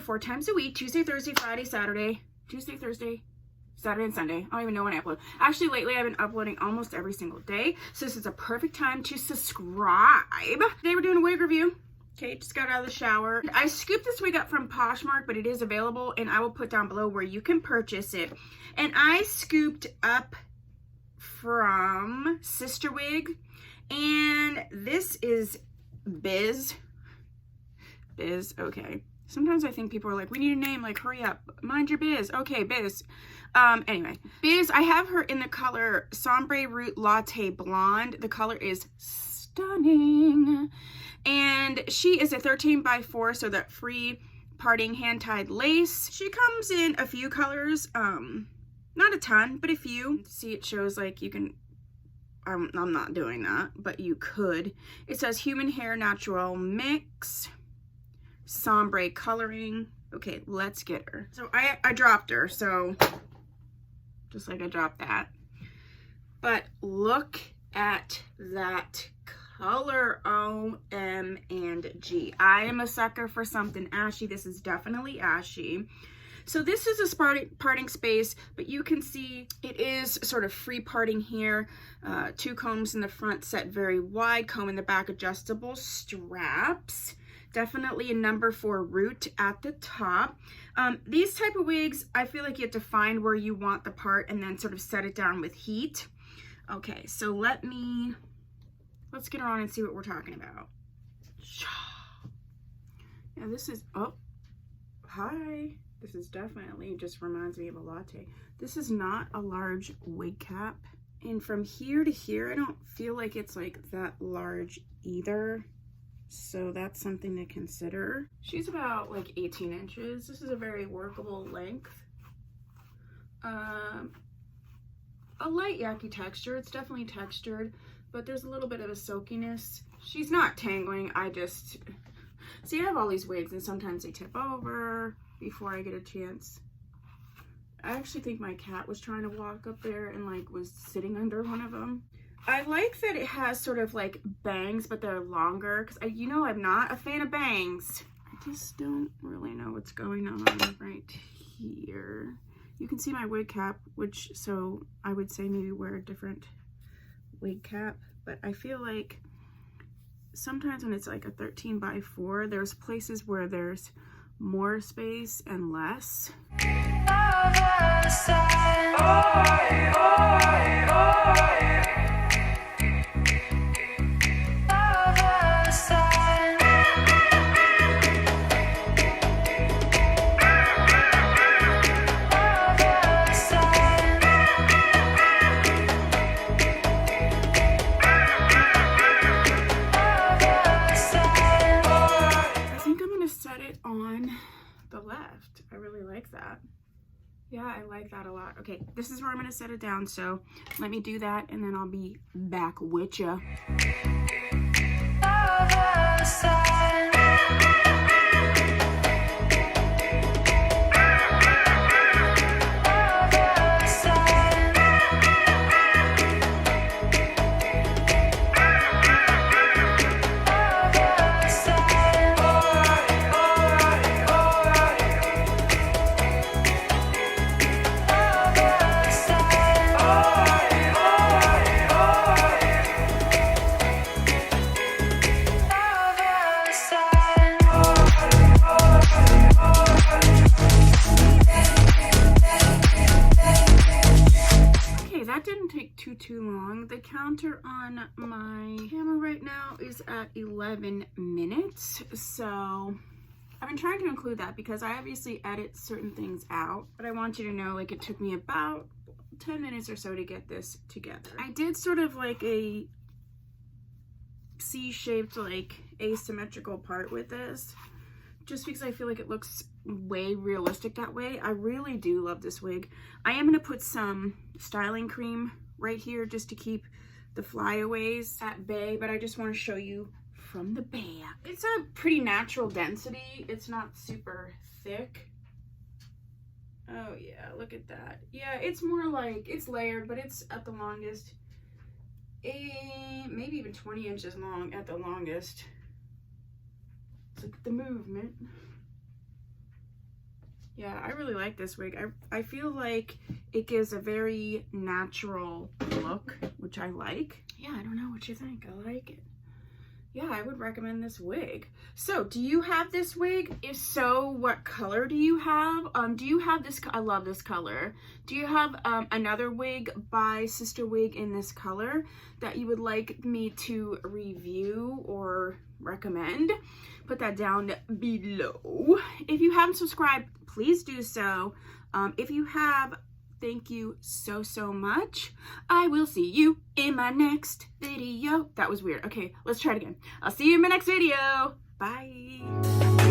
upload 4 times a week, Tuesday, Thursday, Friday, Saturday, Tuesday, Thursday, Saturday, and Sunday. I don't even know when I upload. Actually, lately I've been uploading almost every single day, so this is a perfect time to subscribe. Today we're doing a wig review. Okay, just got out of the shower. I scooped this wig up from Poshmark, but it is available, and I will put down below where you can purchase it. And I scooped up from Sista Wig, and this is BIZ. BIZ, okay. Sometimes I think people are like, we need a name, like, hurry up. Mind your biz. Okay, BIZ. Anyway, BIZ, I have her in the color Sombre Root Latte Blonde. The color is stunning. And she is a 13x4, so that free parting hand-tied lace. She comes in a few colors, not a ton, but a few. See, it shows like you can, I'm not doing that, but you could. It says human hair natural mix, sombre coloring. Okay, let's get her. So I dropped her, so just like I dropped that. But look at that color, OMG. I am a sucker for something ashy. This is definitely ashy. So this is a parting space, but you can see it is sort of free parting here. 2 combs in the front, set very wide, comb in the back, adjustable straps. Definitely a number 4 root at the top. These type of wigs, I feel like you have to find where you want the part and then sort of set it down with heat. Okay, so let's get her on and see what we're talking about. Yeah, this is, oh, hi. This is definitely just reminds me of a latte. This is not a large wig cap. And from here to here, I don't feel like it's like that large either. So that's something to consider. She's about like 18 inches. This is a very workable length. A light yucky texture. It's definitely textured, but there's a little bit of a silkiness. She's not tangling. I just, see, I have all these wigs and sometimes they tip over before I get a chance. I actually think my cat was trying to walk up there and like was sitting under one of them. I like that it has sort of like bangs, but they're longer, because you know I'm not a fan of bangs. I just don't really know what's going on right here. You can see my wig cap, which, so I would say maybe wear a different wig cap, but I feel like sometimes when it's like a 13x4, there's places where there's more space and less. I really like that. Yeah, I like that a lot. Okay, this is where I'm gonna set it down, so let me do that and then I'll be back with ya. Too long. The counter on my camera right now is at 11 minutes, so I've been trying to include that because I obviously edit certain things out, but I want you to know, like, it took me about 10 minutes or so to get this together. I did sort of like a C-shaped, like, asymmetrical part with this, just because I feel like it looks way realistic that way. I really do love this wig. I am going to put some styling cream right here just to keep the flyaways at bay, but I just want to show you from the back. It's a pretty natural density. It's not super thick. Oh yeah, look at that. Yeah, it's more like, it's layered, but it's at the longest, maybe even 20 inches long at the longest. Look at the movement. Yeah, I really like this wig. I feel like it gives a very natural look, which I like. Yeah, I don't know what you think. I like it. Yeah, I would recommend this wig. So, do you have this wig? If so, what color do you have? Do you have this? I love this color. Do you have another wig by Sista Wig in this color that you would like me to review or recommend? Put that down below. If you haven't subscribed, please do so. If you have, thank you so much. I will see you in my next video. That was weird. Okay, let's try it again. I'll see you in my next video. Bye.